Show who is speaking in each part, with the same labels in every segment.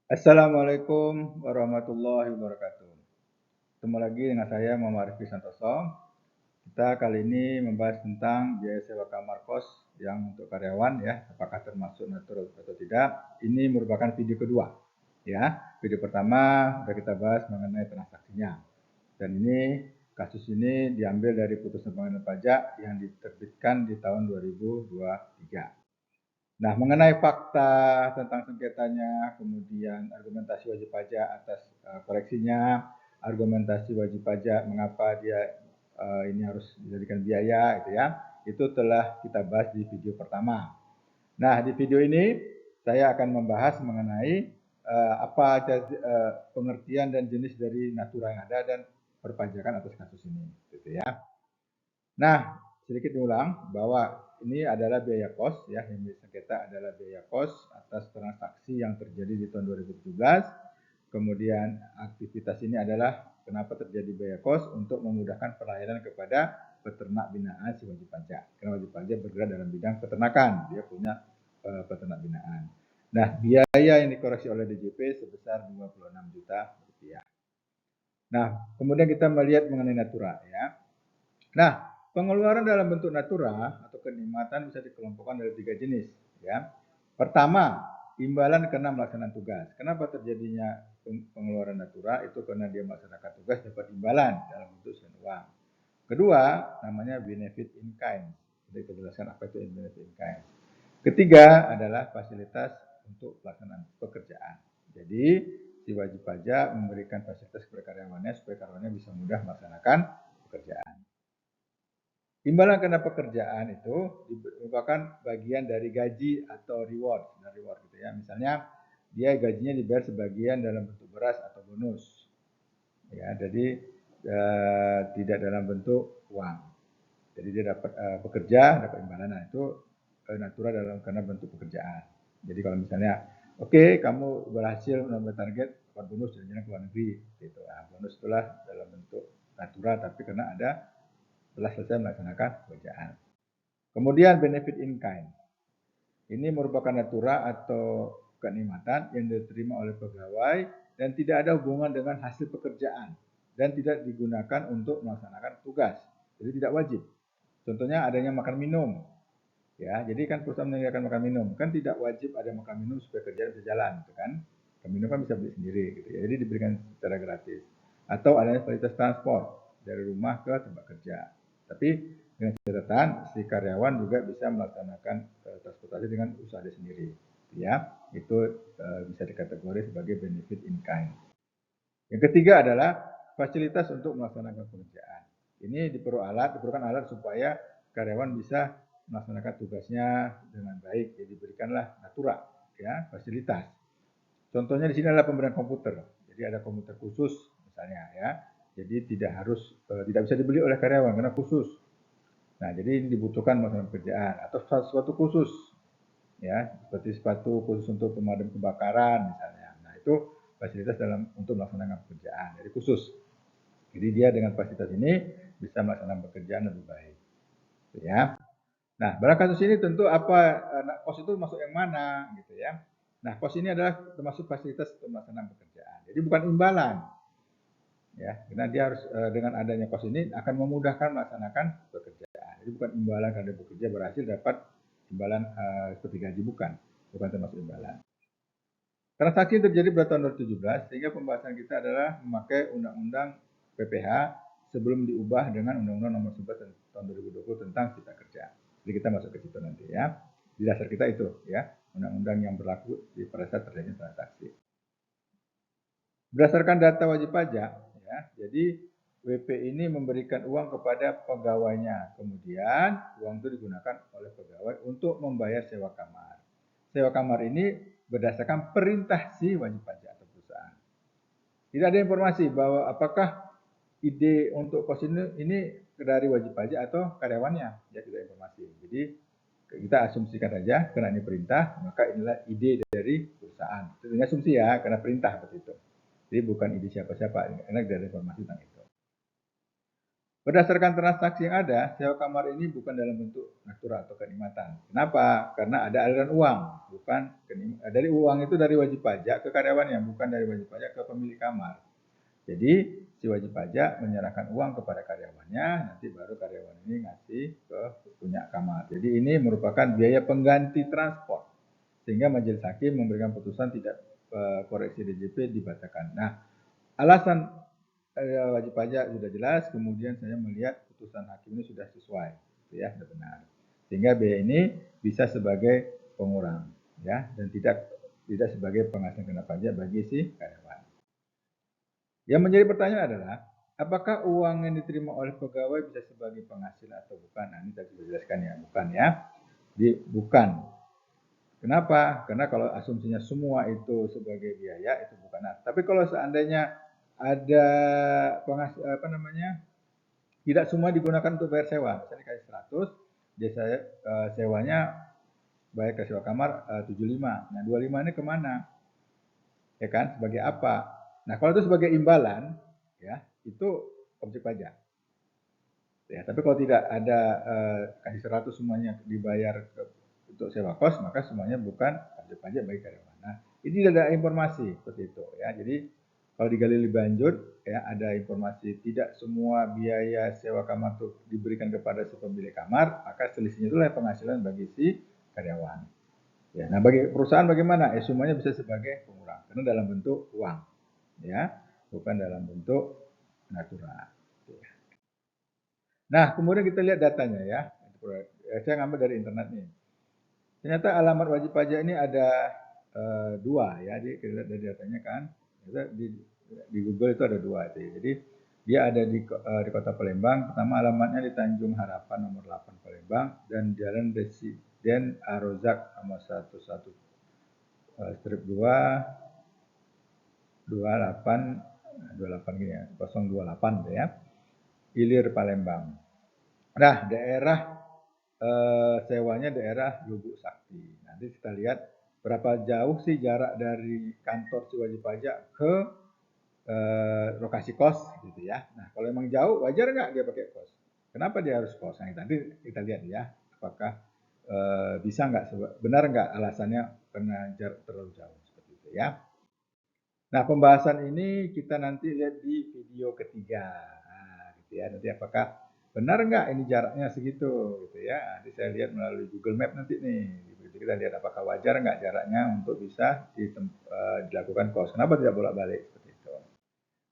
Speaker 1: Assalamualaikum warahmatullahi wabarakatuh. Ketemu lagi dengan saya Muhammad Rifki Santoso. Kita kali ini membahas tentang biaya sewa kamar kos yang untuk karyawan ya, apakah termasuk natural atau tidak. Ini merupakan video kedua ya. Video pertama sudah kita bahas mengenai transaksinya. Dan kasus ini diambil dari putusan pengadilan pajak yang diterbitkan di tahun 2023. Nah, mengenai fakta tentang sengketanya, kemudian argumentasi wajib pajak atas koreksinya, argumentasi wajib pajak mengapa dia ini harus dijadikan biaya, gitu ya, itu telah kita bahas di video pertama. Nah, di video ini saya akan membahas mengenai apa pengertian dan jenis dari natura yang ada dan perpajakan atas kasus ini, gitu ya. Nah, sedikit diulang bahwa ini adalah biaya kos ya, yang sengketa adalah biaya kos atas transaksi yang terjadi di tahun 2017. Kemudian aktivitas ini adalah kenapa terjadi biaya kos untuk memudahkan pelayanan kepada peternak binaan si wajib pajak. Karena wajib pajak bergerak dalam bidang peternakan, dia punya peternak binaan. Nah, biaya yang dikoreksi oleh DJP sebesar 26 juta rupiah. Nah, kemudian kita melihat mengenai natura ya. Nah, pengeluaran dalam bentuk natura atau kenikmatan bisa dikelompokkan dari 3 jenis. Ya. Pertama, imbalan karena melaksanakan tugas. Kenapa terjadinya pengeluaran natura? Itu karena dia melaksanakan tugas dapat imbalan dalam bentuk uang. Kedua, namanya benefit in kind. Jadi kita jelaskan apa itu benefit in kind. Ketiga adalah fasilitas untuk pelaksanaan pekerjaan. Jadi si wajib pajak memberikan fasilitas kepada karyawannya supaya karyawannya bisa mudah melaksanakan pekerjaan. Imbalan karena pekerjaan itu merupakan bagian dari gaji atau reward gitu ya. Misalnya dia gajinya dibayar sebagian dalam bentuk beras atau bonus. Ya, jadi tidak dalam bentuk uang. Jadi dia dapat bekerja, dapat imbalan. Nah, itu natural dalam karena bentuk pekerjaan. Jadi kalau misalnya oke, kamu berhasil menambah target dapat bonus jalan-jalan ke luar negeri gitu. Nah, bonus itulah dalam bentuk natural tapi karena ada setelah selesai melaksanakan pekerjaan. Kemudian benefit in kind. Ini merupakan natura atau kenikmatan yang diterima oleh pegawai dan tidak ada hubungan dengan hasil pekerjaan dan tidak digunakan untuk melaksanakan tugas. Jadi tidak wajib. Contohnya adanya makan minum. Ya, jadi kan perusahaan menyediakan makan minum, kan tidak wajib ada makan minum supaya kerjaan bisa jalan, gitu kan? Makan minum kan bisa beli sendiri, gitu ya. Jadi diberikan secara gratis. Atau adanya fasilitas transport dari rumah ke tempat kerja. Tapi dengan catatan si karyawan juga bisa melaksanakan transportasi dengan usaha dia sendiri, ya. Itu bisa dikategori sebagai benefit in kind. Yang ketiga adalah fasilitas untuk melaksanakan pekerjaan. Ini diperlukan alat supaya karyawan bisa melaksanakan tugasnya dengan baik. Jadi diberikanlah natura, ya, fasilitas. Contohnya di sini adalah pemberian komputer. Jadi ada komputer khusus misalnya, ya. Jadi tidak bisa dibeli oleh karyawan karena khusus. Nah, jadi ini dibutuhkan melaksanakan pekerjaan atau sesuatu khusus, ya, seperti sepatu khusus untuk pemadam kebakaran misalnya. Nah, itu fasilitas untuk melaksanakan pekerjaan, jadi khusus. Jadi dia dengan fasilitas ini bisa melaksanakan pekerjaan lebih baik, ya. Nah, pada kasus ini tentu kos itu masuk yang mana, gitu ya. Nah, kos ini adalah termasuk fasilitas untuk melaksanakan pekerjaan. Jadi bukan imbalan, ya, karena dia harus dengan adanya kos ini akan memudahkan melaksanakan pekerjaan. Jadi bukan imbalan karena bekerja berhasil dapat imbalan seperti gaji, bukan termasuk imbalan. Transaksi terjadi pada tahun 2017 sehingga pembahasan kita adalah memakai Undang-Undang PPH sebelum diubah dengan Undang-Undang Nomor 11 tahun 2020 tentang Cipta Kerja. Jadi kita masuk ke situ nanti ya. Di dasar kita itu ya, undang-undang yang berlaku pada saat terjadinya transaksi. Berdasarkan data wajib pajak, ya, jadi WP ini memberikan uang kepada pegawainya. Kemudian uang itu digunakan oleh pegawai untuk membayar sewa kamar. Sewa kamar ini berdasarkan perintah si wajib pajak atau perusahaan. Tidak ada informasi bahwa apakah ide untuk kos ini dari wajib pajak atau karyawannya. Ya, tidak informasi. Jadi kita asumsikan saja karena ini perintah, maka inilah ide dari perusahaan. Itu asumsi ya, karena perintah seperti itu. Jadi bukan ide siapa-siapa, karena tidak ada informasi tentang itu. Berdasarkan transaksi yang ada, sewa kamar ini bukan dalam bentuk natura atau kenikmatan. Kenapa? Karena ada aliran uang, bukan dari uang itu dari wajib pajak ke karyawannya, bukan dari wajib pajak ke pemilik kamar. Jadi si wajib pajak menyerahkan uang kepada karyawannya, nanti baru karyawan ini ngasih ke punya kamar. Jadi ini merupakan biaya pengganti transport, sehingga majelis hakim memberikan putusan tidak koreksi DJP dibatalkan. Nah, alasan wajib pajak sudah jelas, kemudian saya melihat putusan hakim ini sudah sesuai, ya, sudah benar. Sehingga biaya ini bisa sebagai pengurang, ya, dan tidak sebagai penghasilan kena pajak bagi si karyawan. Yang menjadi pertanyaan adalah, apakah uang yang diterima oleh pegawai bisa sebagai penghasilan atau bukan? Nah, ini tadi sudah dijelaskan ya, bukan ya. Bukan. Kenapa? Karena kalau asumsinya semua itu sebagai biaya, itu bukan. Nah, tapi kalau seandainya ada tidak semua digunakan untuk bayar sewa. Misalnya kasih 100, dia sewanya bayar ke sewa kamar 75. Nah, 25 ini kemana? Ya kan? Sebagai apa? Nah, kalau itu sebagai imbalan, ya, itu objek pajak. Ya, tapi kalau tidak ada kasih 100 semuanya dibayar untuk sewa kos, maka semuanya bukan objek pajak bagi karyawan. Nah, ini ada informasi seperti itu ya. Jadi kalau digali lebih lanjut ya, ada informasi tidak semua biaya sewa kamar itu diberikan kepada si pemilik kamar, maka selisihnya itulah penghasilan bagi si karyawan. Ya, nah bagi perusahaan bagaimana? Semuanya bisa sebagai pengurang karena dalam bentuk uang, ya, bukan dalam bentuk natura. Nah, kemudian kita lihat datanya ya. Saya ngambil dari internet nih. Ternyata alamat wajib pajak ini ada dua ya. Jadi kita lihat dari datanya kan. Di Google itu ada dua itu. Jadi dia ada di Kota Palembang. Pertama alamatnya di Tanjung Harapan nomor 8 Palembang dan Jalan Residen Arozak nomor 11 strip 2 28 gini ya, 028 ya. Ilir Palembang. Nah, daerah sewanya daerah Lubuk Sakti. Nanti kita lihat berapa jauh sih jarak dari kantor si wajib pajak ke lokasi kos gitu ya. Nah, kalau emang jauh wajar nggak dia pakai kos? Kenapa dia harus kos? Nah, nanti kita lihat ya, apakah bisa nggak, benar nggak alasannya karena jarak terlalu jauh seperti itu ya. Nah, pembahasan ini kita nanti lihat di video ketiga. Nah, gitu ya. Nanti apakah benar nggak ini jaraknya segitu, gitu ya. Nanti saya lihat melalui Google Map nanti nih. Jadi kita lihat apakah wajar nggak jaraknya untuk bisa dilakukan kos. Kenapa tidak bolak-balik seperti itu.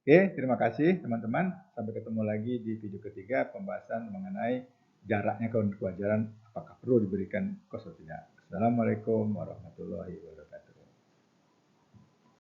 Speaker 1: Oke, terima kasih teman-teman. Sampai ketemu lagi di video ketiga pembahasan mengenai jaraknya kewajaran apakah perlu diberikan kos atau tidak. Assalamualaikum warahmatullahi wabarakatuh.